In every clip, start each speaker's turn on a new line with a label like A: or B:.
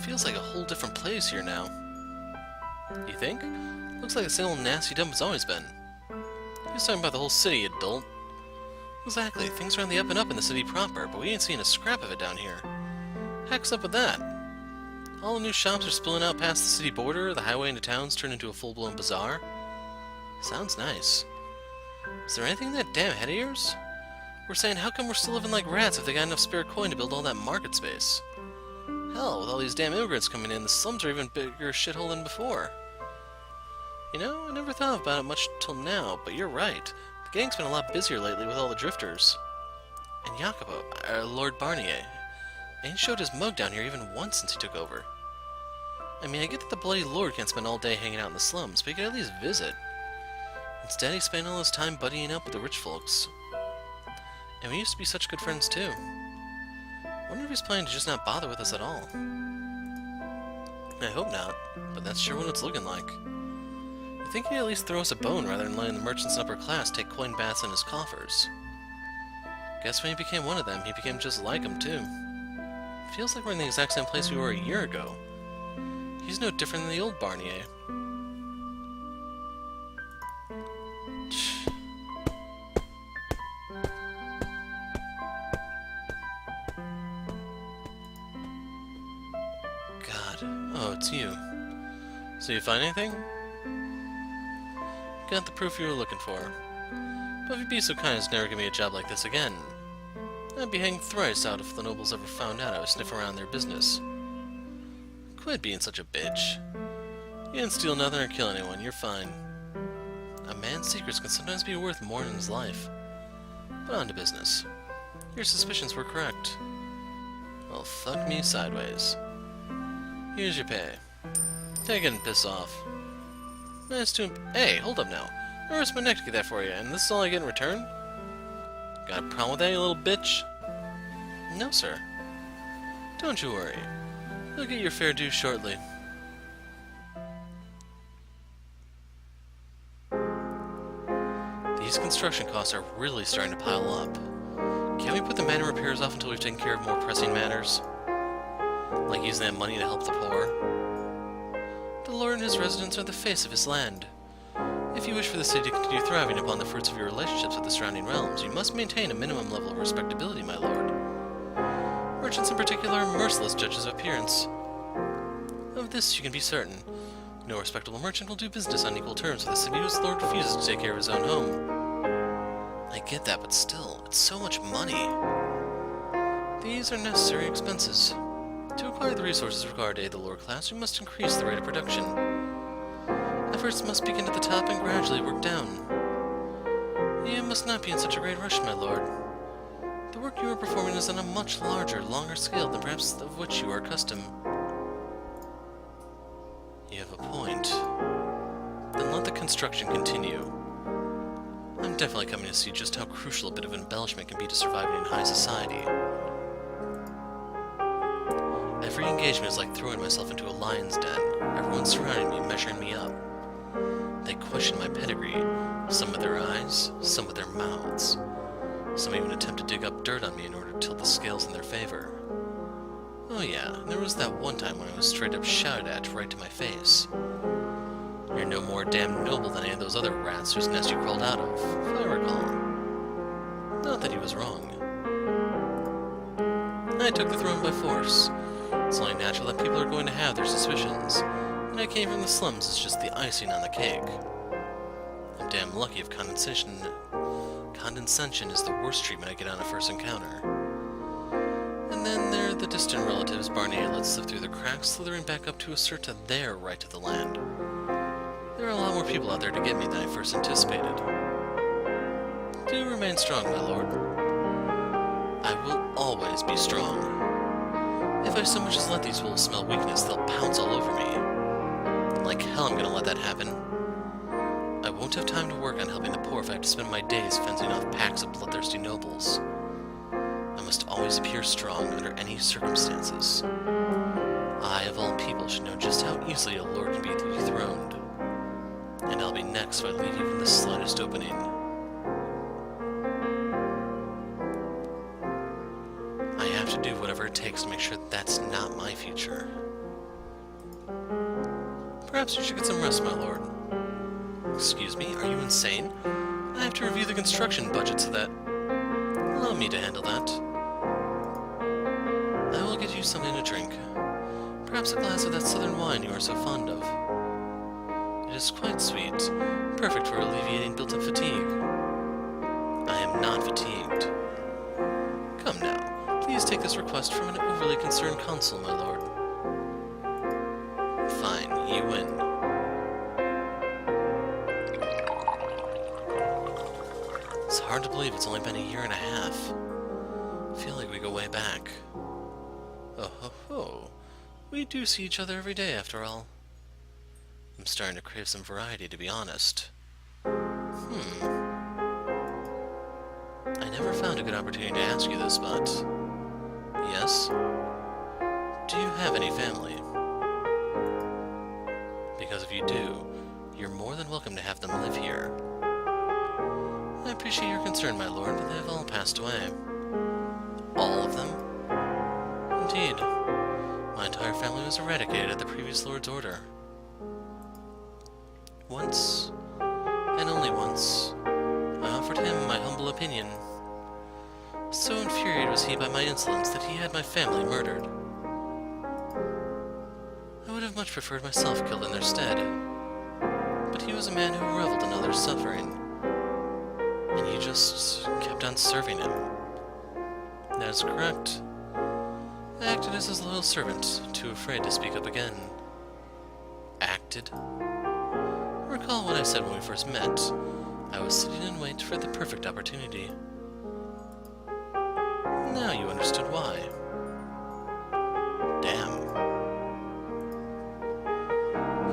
A: Feels like a whole different place here now. You think? Looks like the same old nasty dump it's always been. He was talking about the whole city, you dolt. Exactly, things are on the up and up in the city proper, but we ain't seen a scrap of it down here. Heck's up with that? All the new shops are spilling out past the city border, the highway into town's turned into a full-blown bazaar. Sounds nice. Is there anything in that damn head of yours? We're saying, how come we're still living like rats if they got enough spare coin to build all that market space? Hell, with all these damn immigrants coming in, the slums are even bigger shithole than before. You know, I never thought about it much till now, but you're right. The gang's been a lot busier lately with all the drifters. And Jacopo, Lord Barnier, ain't showed his mug down here even once since he took over. I mean, I get that the bloody lord can't spend all day hanging out in the slums, but he could at least visit. Instead, he's spending all his time buddying up with the rich folks. And we used to be such good friends, too. Wonder if he's planning to just not bother with us at all. I hope not, but that's sure what it's looking like. I think he'd at least throw us a bone rather than letting the merchants in upper class take coin baths in his coffers. Guess when he became one of them, he became just like him, too. Feels like we're in the exact same place we were a year ago. He's no different than the old Barnier. Oh, it's you. So you find anything? Got the proof you were looking for. But if you'd be so kind as to never give me a job like this again, I'd be hanged thrice out if the nobles ever found out I was sniffing around their business. Quit being such a bitch. You didn't steal nothing or kill anyone, you're fine. A man's secrets can sometimes be worth more than his life. But on to business. Your suspicions were correct. Well, fuck me sideways. Here's your pay. Take it and piss off. Nice to Hey, hold up now. I risked my neck to get that for you, and this is all I get in return? Got a problem with that, you little bitch? No, sir. Don't you worry. You'll get your fair due shortly. These construction costs are really starting to pile up. Can't we put the manor repairs off until we've taken care of more pressing matters? Like using that money to help the poor? The Lord and his residents are the face of his land. If you wish for the city to continue thriving upon the fruits of your relationships with the surrounding realms, you must maintain a minimum level of respectability, my lord. Merchants in particular are merciless judges of appearance. Of this you can be certain. No respectable merchant will do business on equal terms with a city whose lord refuses to take care of his own home. I get that, but still, it's so much money. These are necessary expenses. To acquire the resources required to aid the lower class, we must increase the rate of production. Efforts must begin at the top and gradually work down. You must not be in such a great rush, my lord. The work you are performing is on a much larger, longer scale than perhaps of which you are accustomed. You have a point. Then let the construction continue. I'm definitely coming to see just how crucial a bit of embellishment can be to surviving in high society. Every engagement is like throwing myself into a lion's den. Everyone surrounding me, measuring me up. They question my pedigree, some with their eyes, some with their mouths. Some even attempt to dig up dirt on me in order to tilt the scales in their favor. Oh yeah, there was that one time when I was straight up shouted at right to my face. You're no more damn noble than any of those other rats whose nest you crawled out of, if I recall. Not that he was wrong. I took the throne by force. It's only natural that people are going to have their suspicions, and I came from the slums as just the icing on the cake. I'm damn lucky if condescension is the worst treatment I get on a first encounter. And then there are the distant relatives Barnier lets slip through the cracks, slithering back up to assert their right to the land. There are a lot more people out there to get me than I first anticipated. Do remain strong, my lord. I will always be strong. If I so much as let these wolves smell weakness, they'll pounce all over me. Like hell I'm gonna let that happen. I won't have time to work on helping the poor if I have to spend my days fencing off packs of bloodthirsty nobles. I must always appear strong under any circumstances. I, of all people, should know just how easily a lord can be dethroned. And I'll be next if I leave even the slightest opening. I have to do whatever it takes to make sure that's not my future. Perhaps you should get some rest, my lord. Excuse me, are you insane? I have to review the construction budgets of that. Allow me to handle that. I will get you something to drink. Perhaps a glass of that southern wine you are so fond of. It is quite sweet, perfect for alleviating built-up fatigue. I am not fatigued. Come now, please take this request from an overly concerned consul, my lord. Fine, you win. It's hard to believe it's only been a year and a half. I feel like we go way back. Oh ho ho. We do see each other every day, after all. I'm starting to crave some variety, to be honest. I never found a good opportunity to ask you this, but... Yes? Do you have any family? Because if you do, you're more than welcome to have them live here. I appreciate your concern, my lord, but they have all passed away. All of them? Indeed. My entire family was eradicated at the previous lord's order. Once, and only once, I offered him my humble opinion. So infuriated was he by my insolence that he had my family murdered. I would have much preferred myself killed in their stead, but he was a man who reveled in others' suffering, and he just kept on serving him. That is correct. I acted as his loyal servant, too afraid to speak up again. Acted? Recall what I said when we first met. I was sitting in wait for the perfect opportunity. Now you understood why. Damn.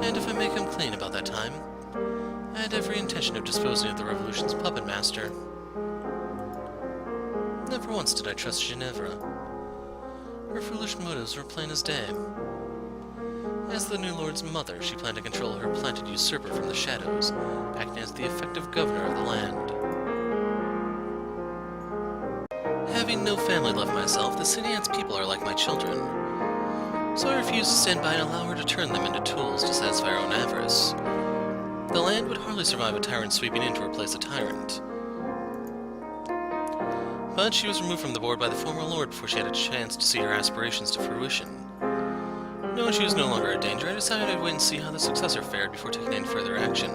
A: And if I may come clean about that time, I had every intention of disposing of the Revolution's puppet master. Never once did I trust Ginevra. Her foolish motives were plain as day. As the new lord's mother, she planned to control her planted usurper from the shadows, acting as the effective governor of the land. Having no family left myself, the city and its people are like my children. So I refused to stand by and allow her to turn them into tools to satisfy her own avarice. The land would hardly survive a tyrant sweeping in to replace a tyrant. But she was removed from the board by the former lord before she had a chance to see her aspirations to fruition. Knowing she was no longer a danger, I decided I'd wait and see how the successor fared before taking any further action,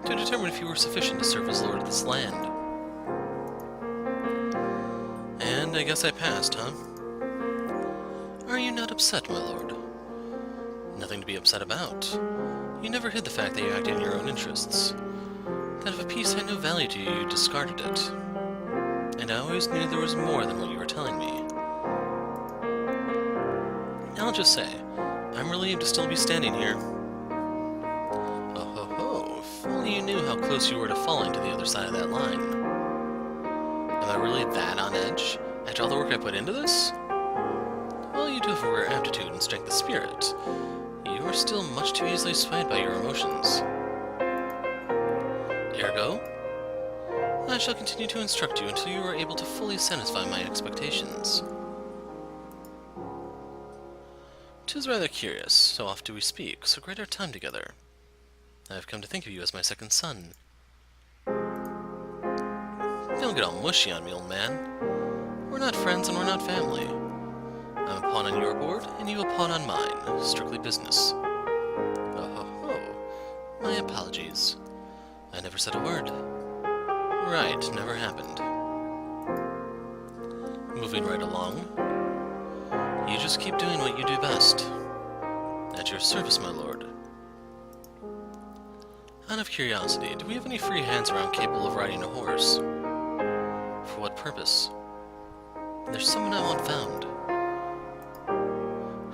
A: to determine if he were sufficient to serve as lord of this land. And I guess I passed, huh? Are you not upset, my lord? Nothing to be upset about. You never hid the fact that you acted in your own interests. That if a piece had no value to you, you discarded it. And I always knew there was more than what you were telling me. I'll just say, I'm relieved to still be standing here. Oh ho ho, if only you knew how close you were to falling to the other side of that line. Am I really that on edge, after all the work I put into this? Well, you do have a rare aptitude and strength of spirit. You are still much too easily swayed by your emotions. Ergo, I shall continue to instruct you until you are able to fully satisfy my expectations. 'Tis rather curious, so oft do we speak, so great our time together. I have come to think of you as my second son. Don't get all mushy on me, old man. We're not friends and we're not family. I'm a pawn on your board, and you a pawn on mine. Strictly business. Oh ho ho. My apologies. I never said a word. Right, never happened. Moving right along. You just keep doing what you do best. At your service, my lord. Out of curiosity, do we have any free hands around capable of riding a horse? For what purpose? There's someone I want found.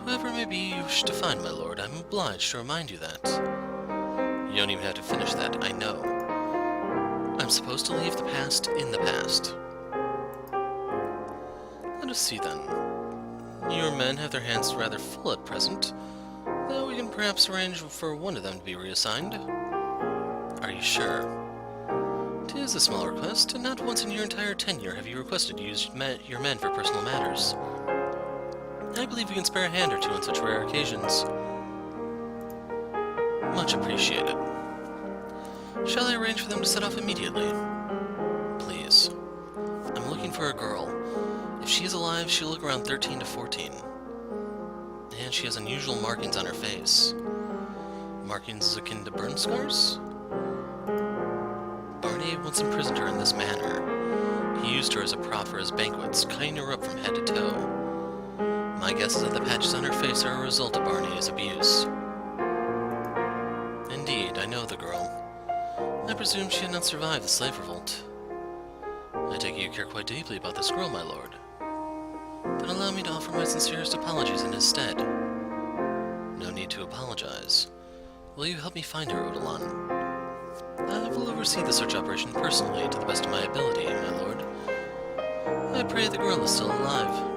A: Whoever may be you wish to find, my lord, I'm obliged to rmind you that. You don't even have to finish that, I know. I'm supposed to leave the past in the past. Let us see, then. Your men have their hands rather full at present, though we can perhaps arrange for one of them to be reassigned. Are you sure? 'Tis a small request, and not once in your entire tenure have you requested to use your men for personal matters. I believe we can spare a hand or two on such rare occasions. Much appreciated. Shall I arrange for them to set off immediately? Please. I'm looking for a girl. If she is alive, she'll look around 13 to 14. And she has unusual markings on her face. Markings akin to burn scars? Barney once imprisoned her in this manner. He used her as a prop for his banquets, cutting her up from head to toe. My guess is that the patches on her face are a result of Barney's abuse. Indeed, I know the girl. I presume she had not survived the slave revolt. I take it you care quite deeply about this girl, my lord. Then allow me to offer my sincerest apologies in his stead. No need to apologize. Will you help me find her, Odilon? I will oversee the search operation personally, to the best of my ability, my lord. I pray the girl is still alive.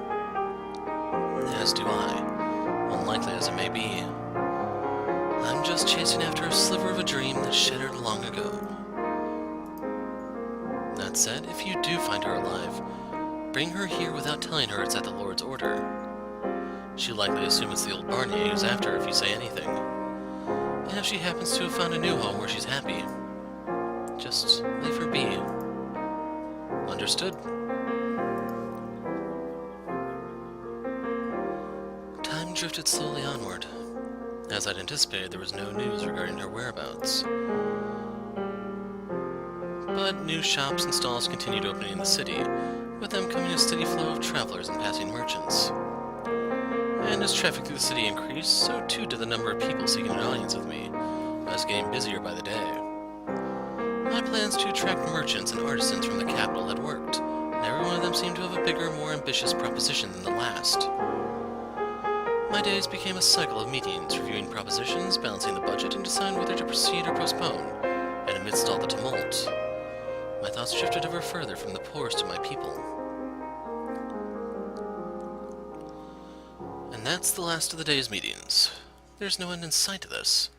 A: As do I, unlikely as it may be. I'm just chasing after a sliver of a dream that shattered long ago. That said, if you do find her alive, bring her here without telling her it's at the Lord's order. She'll likely assume it's the old Barney who's after her if you say anything. And if she happens to have found a new home where she's happy, just leave her be. Understood? Time drifted slowly onward. As I'd anticipated, there was no news regarding her whereabouts. But new shops and stalls continued opening in the city, with them coming a steady flow of travelers and passing merchants. And as traffic through the city increased, so too did the number of people seeking an audience with me. I was getting busier by the day. My plans to attract merchants and artisans from the capital had worked, and every one of them seemed to have a bigger, more ambitious proposition than the last. My days became a cycle of meetings, reviewing propositions, balancing the budget, and deciding whether to proceed or postpone. And amidst all the tumult, my thoughts drifted ever further from the poorest of my people. And that's the last of the day's meetings. There's no end in sight to this.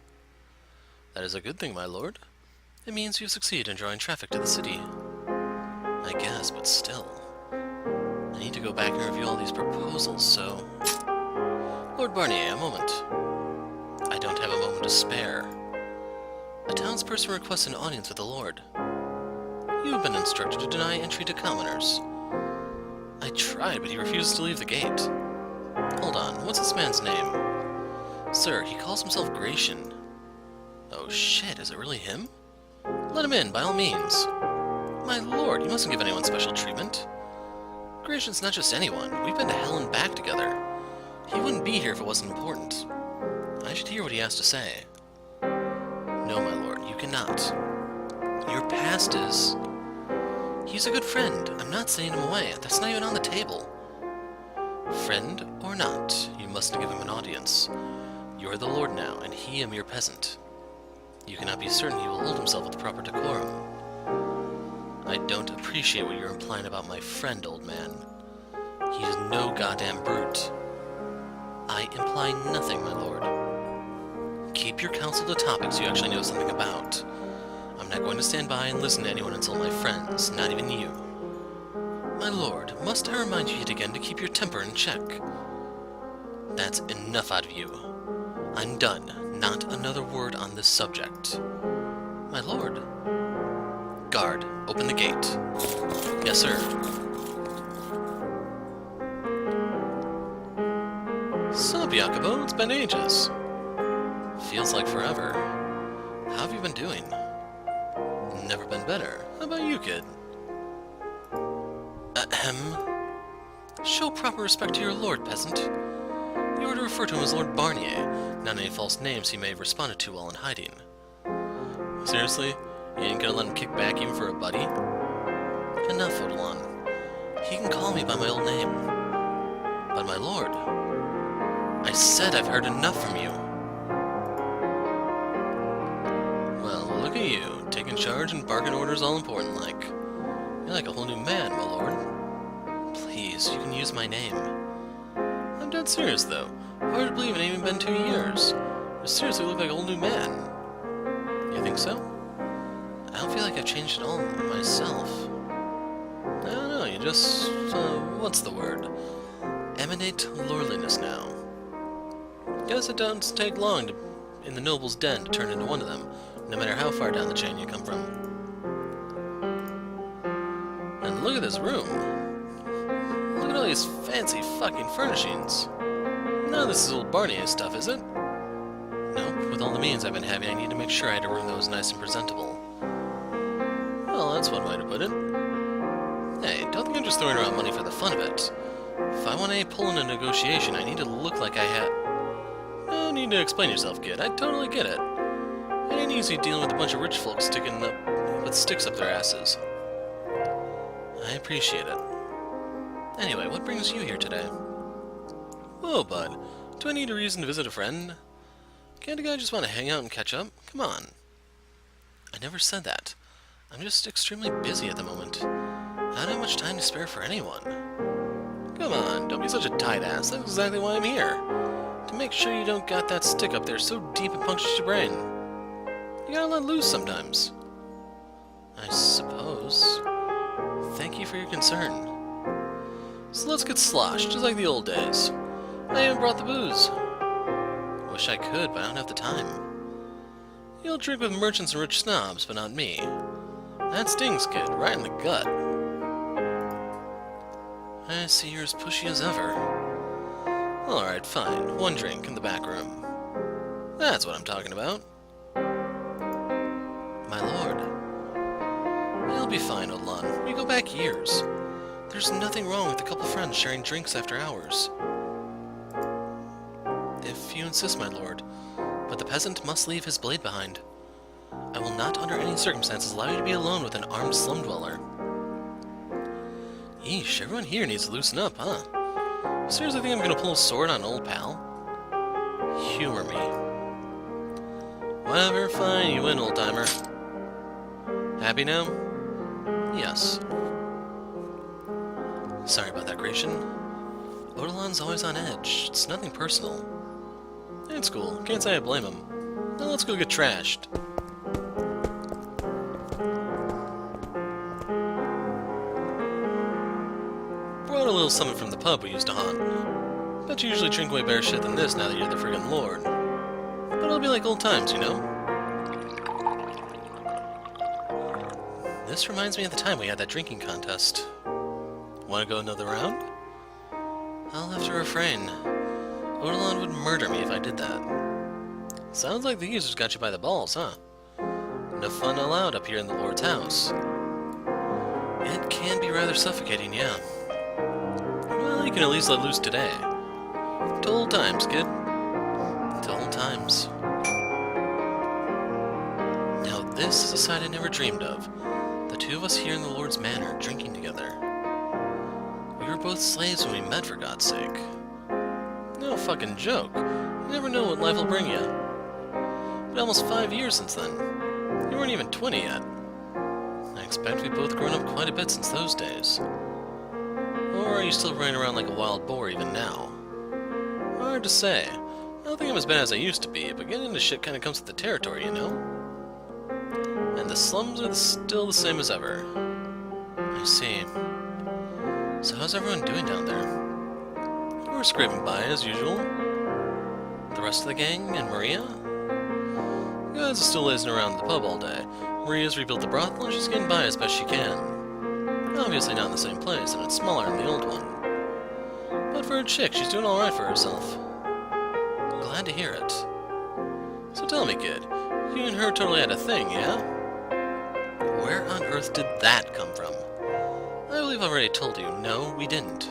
A: That is a good thing, my lord. It means you've succeeded in drawing traffic to the city. I guess, but still. I need to go back and review all these proposals, so... Lord Barnier, a moment. I don't have a moment to spare. A townsperson requests an audience with the Lord. You have been instructed to deny entry to commoners. I tried, but he refuses to leave the gate. Hold on, what's this man's name? Sir, he calls himself Gratien. Oh shit, is it really him? Let him in, by all means. My lord, you mustn't give anyone special treatment. Gratien's not just anyone. We've been to hell and back together. He wouldn't be here if it wasn't important. I should hear what he has to say. No, my lord, you cannot. Your past is... He's a good friend. I'm not sending him away. That's not even on the table. Friend or not, you mustn't give him an audience. You're the lord now, and he a mere peasant. You cannot be certain he will hold himself with proper decorum. I don't appreciate what you're implying about my friend, old man. He is no goddamn brute. I imply nothing, my lord. Keep your counsel to topics you actually know something about. I'm not going to stand by and listen to anyone insult my friends, not even you. My lord, must I remind you yet again to keep your temper in check? That's enough out of you. I'm done. Not another word on this subject. My lord. Guard, open the gate. Yes, sir. Sup, Jacopo? It's been ages. Feels like forever. How have you been doing? Never been better. How about you, kid? Ahem. Show proper respect to your lord, peasant. You are to refer to him as Lord Barnier, not any false names he may have responded to while in hiding. Seriously? You ain't gonna let him kick back even for a buddy? Enough, Odilon. He can call me by my old name. But my lord, I said I've heard enough from you. Well, look at you, taking charge and barking orders all important like. You're like a whole new man, my lord. Please, you can use my name. I'm dead serious, though. Hard to believe it ain't even been 2 years. You seriously look like a whole new man. You think so? I don't feel like I've changed at all myself. I don't know, you just, what's the word? Emanate lordliness now. Guess it doesn't take long to in the noble's den to turn into one of them, no matter how far down the chain you come from. And look at this room. Look at all these fancy fucking furnishings. None of this is old Barney stuff, is it? Nope, with all the means I've been having, I need to make sure I had a room that was nice and presentable. Well, that's one way to put it. Hey, don't think I'm just throwing around money for the fun of it. If I want any pull in a negotiation, I need to look like I had... No need to explain yourself, kid. I totally get it. It ain't easy dealing with a bunch of rich folks sticking up with sticks up their asses. I appreciate it. Anyway, what brings you here today? Whoa, bud. Do I need a reason to visit a friend? Can't a guy just want to hang out and catch up? Come on. I never said that. I'm just extremely busy at the moment. I don't have much time to spare for anyone. Come on, don't be such a tight ass. That's exactly why I'm here. To make sure you don't got that stick up there so deep it punctures your brain. You gotta let loose sometimes. I suppose. Thank you for your concern. So let's get sloshed, just like the old days. I even brought the booze. Wish I could, but I don't have the time. You'll drink with merchants and rich snobs, but not me. That stings, kid, right in the gut. I see you're as pushy as ever. Alright, fine. One drink in the back room. That's what I'm talking about. My lord. You'll be fine, Odlan. We go back years. There's nothing wrong with a couple friends sharing drinks after hours. If you insist, my lord. But the peasant must leave his blade behind. I will not under any circumstances allow you to be alone with an armed slum dweller. Yeesh, everyone here needs to loosen up, huh? You seriously think I'm gonna pull a sword on an old pal? Humor me. Whatever, fine, you win, old-timer. Happy now? Yes. Sorry about that, Gratien. Odalon's always on edge. It's nothing personal. It's cool. Can't say I blame him. Now let's go get trashed. Brought a little something from the pub we used to haunt. Bet you usually drink way better shit than this now that you're the friggin' lord. But it'll be like old times, you know? This reminds me of the time we had that drinking contest. Wanna go another round? I'll have to refrain. Odalon would murder me if I did that. Sounds like the users got you by the balls, huh? No fun allowed up here in the Lord's house. It can be rather suffocating, yeah. Well, you can at least let loose today. To old times, kid. To old times. Now this is a sight I never dreamed of. The two of us here in the Lord's manor, drinking together. We were both slaves when we met, for God's sake. No fucking joke. You never know what life will bring you. Been almost 5 years since then. You weren't even 20 yet. I expect we've both grown up quite a bit since those days. Or are you still running around like a wild boar even now? Hard to say. I don't think I'm as bad as I used to be, but getting into shit kinda comes with the territory, you know? And the slums are still the same as ever. I see. So how's everyone doing down there? We're scraping by as usual. The rest of the gang and Maria? The guys are still lazing around the pub all day. Maria's rebuilt the brothel and she's getting by as best she can. Obviously not in the same place, and it's smaller than the old one. But for a chick, she's doing alright for herself. Glad to hear it. So tell me, kid, you and her totally had a thing, yeah? Where on earth did that come from? I believe I've already told you, no, we didn't.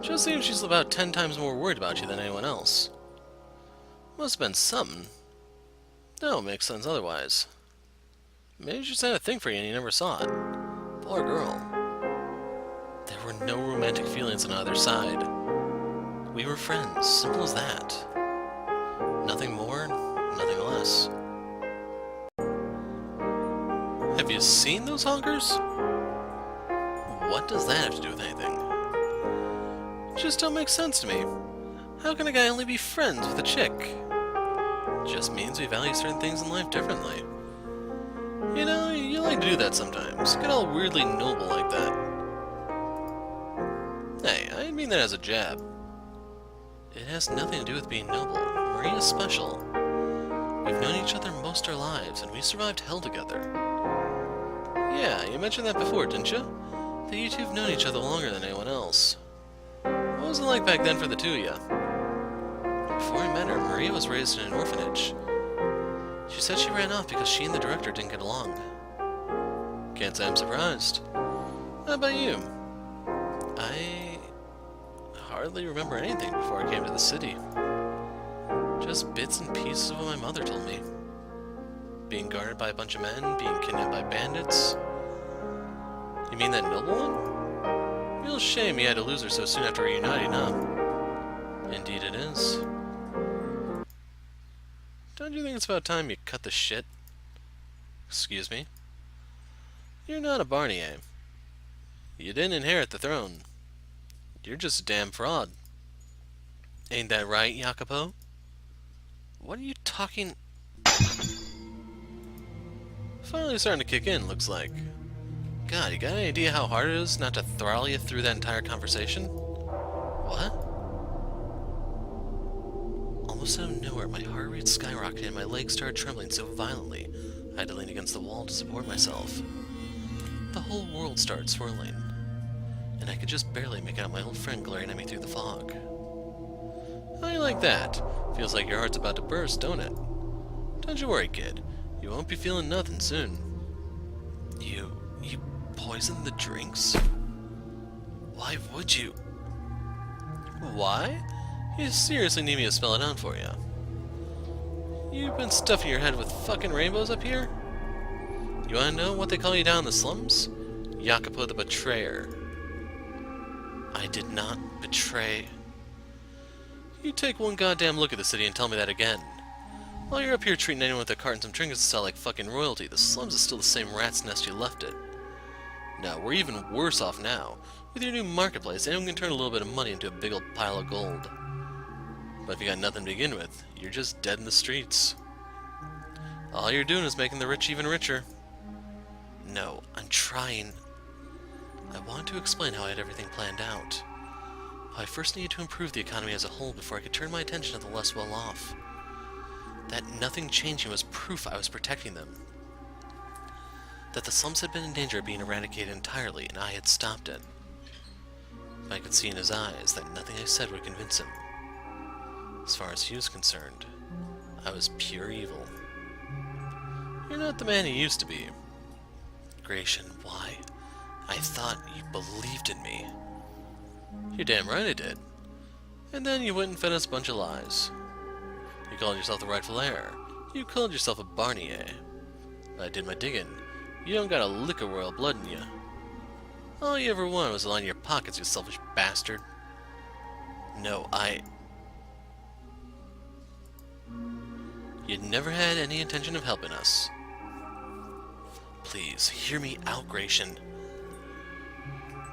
A: Just seems she's about 10 times more worried about you than anyone else. Must have been something. No, makes sense otherwise. Maybe she just had a thing for you and you never saw it. Boy or girl. There were no romantic feelings on either side. We were friends, simple as that. Nothing more, nothing less. Have you seen those honkers? What does that have to do with anything? It just don't make sense to me. How can a guy only be friends with a chick? It just means we value certain things in life differently. You know, you like to do that sometimes. Get all weirdly noble like that. Hey, I didn't mean that as a jab. It has nothing to do with being noble. Maria's special. We've known each other most our lives, and we survived hell together. Yeah, you mentioned that before, didn't you? That you two have known each other longer than anyone else. What was it like back then for the two of you? Before I met her, Maria was raised in an orphanage. She said she ran off because she and the director didn't get along. Can't say I'm surprised. How about you? I hardly remember anything before I came to the city. Just bits and pieces of what my mother told me. Being guarded by a bunch of men, being kidnapped by bandits. You mean that noble one? Real shame you had to lose her so soon after reuniting, huh? Indeed it is. Don't you think it's about time you cut the shit? Excuse me? You're not a Barnier. You didn't inherit the throne. You're just a damn fraud. Ain't that right, Jacopo? What are you talking... Finally starting to kick in, looks like. God, you got any idea how hard it is not to throttle you through that entire conversation? What? Almost out of nowhere, my heart rate skyrocketed and my legs started trembling so violently, I had to lean against the wall to support myself. The whole world started swirling, and I could just barely make out my old friend glaring at me through the fog. How you like that? Feels like your heart's about to burst, don't it? Don't you worry, kid. You won't be feeling nothing soon. You poisoned the drinks? Why would you? Why? You seriously need me to spell it out for you. You've been stuffing your head with fucking rainbows up here? You wanna know what they call you down in the slums? Jacopo the Betrayer. I did not betray. You take one goddamn look at the city and tell me that again. While you're up here treating anyone with a cart and some trinkets to sell like fucking royalty, the slums is still the same rat's nest you left it. No, we're even worse off now. With your new marketplace, anyone can turn a little bit of money into a big old pile of gold. But if you got nothing to begin with, you're just dead in the streets. All you're doing is making the rich even richer. No, I'm trying. I wanted to explain how I had everything planned out. How I first needed to improve the economy as a whole before I could turn my attention to the less well-off. That nothing changing was proof I was protecting them. That the slums had been in danger of being eradicated entirely, and I had stopped it. But I could see in his eyes that nothing I said would convince him. As far as he was concerned, I was pure evil. You're not the man you used to be. Gratien, why? I thought you believed in me. You're damn right I did. And then you went and fed us a bunch of lies. You called yourself the rightful heir. You called yourself a Barnier. But I did my digging. You don't got a lick of royal blood in you. All you ever wanted was to line your pockets, you selfish bastard. No, You'd never had any intention of helping us. Please, hear me out, Gratien.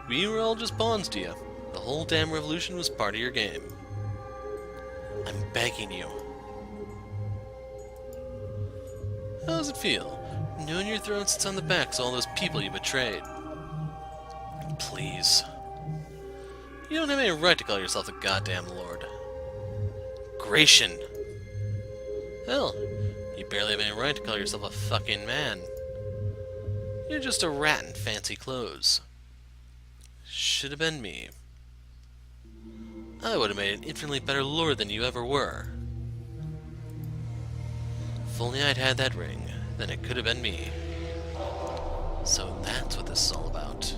A: We were all just pawns to you. The whole damn revolution was part of your game. I'm begging you. How does it feel, knowing your throne sits on the backs of all those people you betrayed? Please. You don't have any right to call yourself the goddamn lord. Gratien! Hell, you barely have any right to call yourself a fucking man. You're just a rat in fancy clothes. Should have been me. I would have made an infinitely better lord than you ever were. If only I'd had that ring, then it could have been me. So that's what this is all about.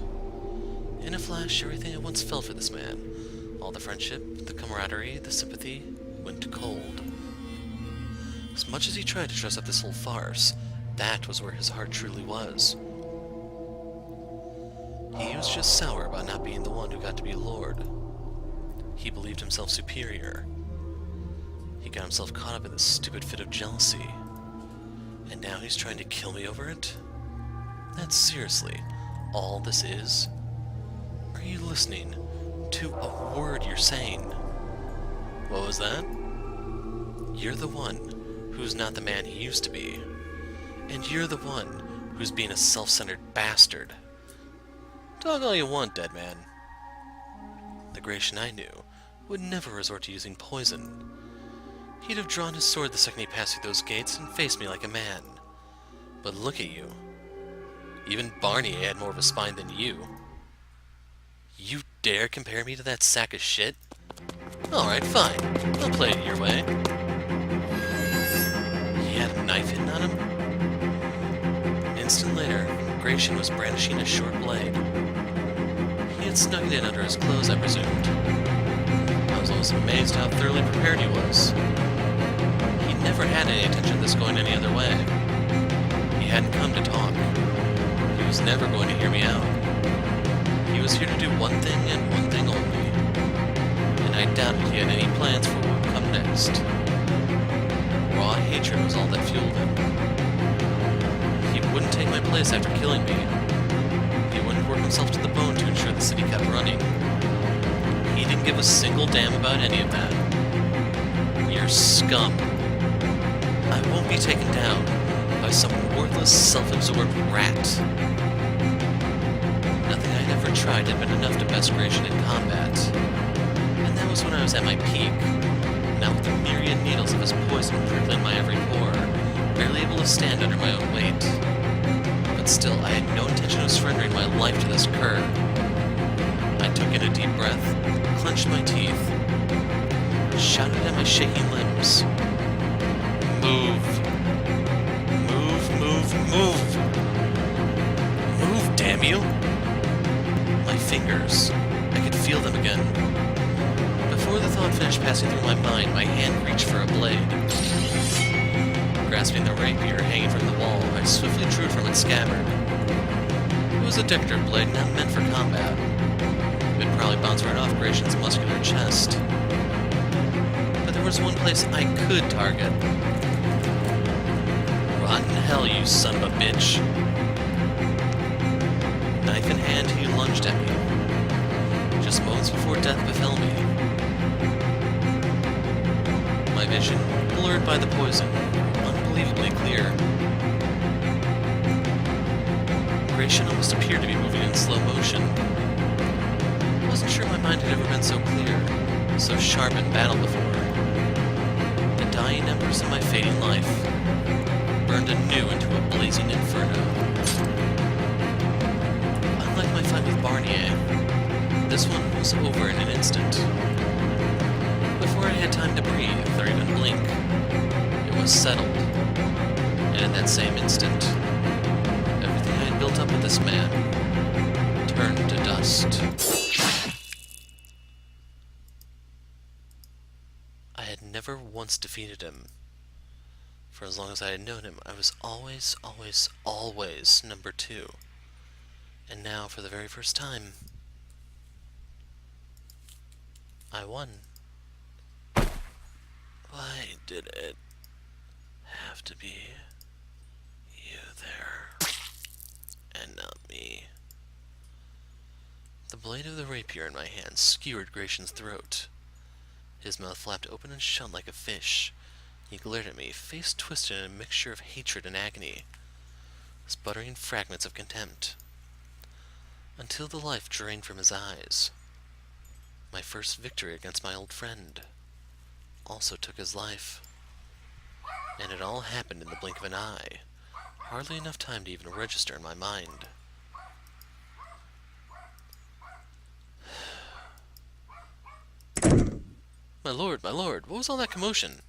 A: In a flash, everything I once felt for this man, all the friendship, the camaraderie, the sympathy, went cold. As much as he tried to dress up this whole farce, that was where his heart truly was. He was just sour about not being the one who got to be Lord. He believed himself superior. He got himself caught up in this stupid fit of jealousy. And now he's trying to kill me over it? That's seriously all this is? Are you listening to a word you're saying? What was that? You're the one who's not the man he used to be. And you're the one who's being a self-centered bastard. Talk all you want, dead man. The Gratien I knew would never resort to using poison. He'd have drawn his sword the second he passed through those gates and faced me like a man. But look at you. Even Barney had more of a spine than you. You dare compare me to that sack of shit? Alright, fine. I'll play it your way. He had a knife hidden on him? An instant later, Gratien was brandishing a short blade. He had snuck it in under his clothes, I presumed. I was almost amazed how thoroughly prepared he was. He never had any intention of this going any other way. He hadn't come to talk. He was never going to hear me out. He was here to do one thing and one thing only. And I doubted he had any plans for what would come next. Raw hatred was all that fueled him. He wouldn't take my place after killing me. He wouldn't work himself to the bone to ensure the city kept running. He didn't give a single damn about any of that. You're scum. I won't be taken down by some worthless, self-absorbed rat. Nothing I'd ever tried had been enough to best Gratien in combat. And that was when I was at my peak. Now with the myriad needles of his poison prickling my every pore, barely able to stand under my own weight. But still, I had no intention of surrendering my life to this cur. I took in a deep breath, clenched my teeth, shouted at my shaking limbs. Move. Move, move, move. Move, damn you. My fingers. I could feel them again. Before the thought finished passing through my mind, my hand reached for a blade. Grasping the rapier hanging from the wall, I swiftly drew it from its scabbard. It was a Dictor blade not meant for combat. It would probably bounce right off Gratien's muscular chest. But there was one place I could target. Rotten hell, you son of a bitch. Knife in hand, he lunged at me. Just moments before death befell me. My vision, blurred by the poison, unbelievably clear. Gratien almost appeared to be moving in slow motion. I wasn't sure my mind had ever been so clear, so sharp in battle before. The dying embers of my fading life burned anew into a blazing inferno. Unlike my fight with Barnier, this one was over in an instant. Before I had time to breathe or even blink, it was settled. And in that same instant, everything I had built up with this man turned to dust. I had never once defeated him. For as long as I had known him, I was always, always, always number 2. And now, for the very first time, I won. Why did it have to be you there, and not me? The blade of the rapier in my hand skewered Gratien's throat. His mouth flapped open and shut like a fish. He glared at me, face twisted in a mixture of hatred and agony, sputtering fragments of contempt, until the life drained from his eyes. My first victory against my old friend also took his life. And it all happened in the blink of an eye, hardly enough time to even register in my mind. My lord, what was all that commotion?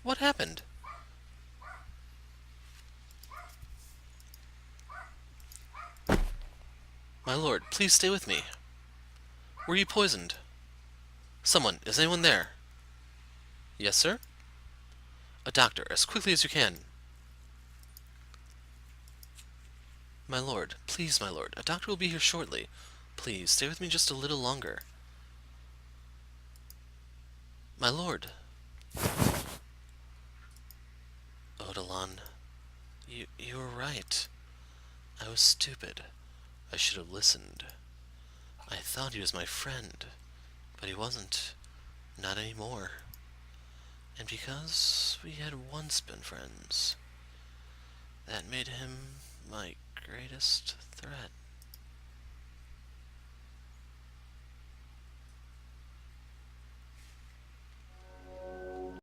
A: What happened? My lord, please stay with me. Were you poisoned? Someone, is anyone there? Yes, sir? A doctor, as quickly as you can. My lord, please, my lord, a doctor will be here shortly. Please, stay with me just a little longer. My lord. Odilon, you were right. I was stupid. I should have listened. I thought he was my friend, but he wasn't. Not anymore. And because we had once been friends, that made him my greatest threat.